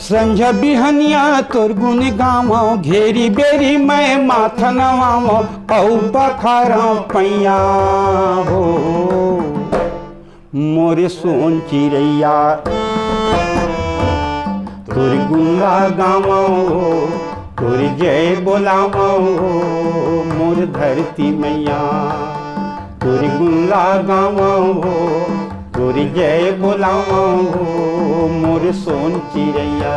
संझ बिहनिया तोर गुन गावो, घेरी बेरी मैं माथा नवावो, औ बखारा पैया हो। मोर सोन चिड़ैया तोर गुंगा गावो, तोर जय बोलावो, मोर धरती मैया तोर गुंगा गावो, तोर जय बोलावो, मोर सोन चिड़ैया।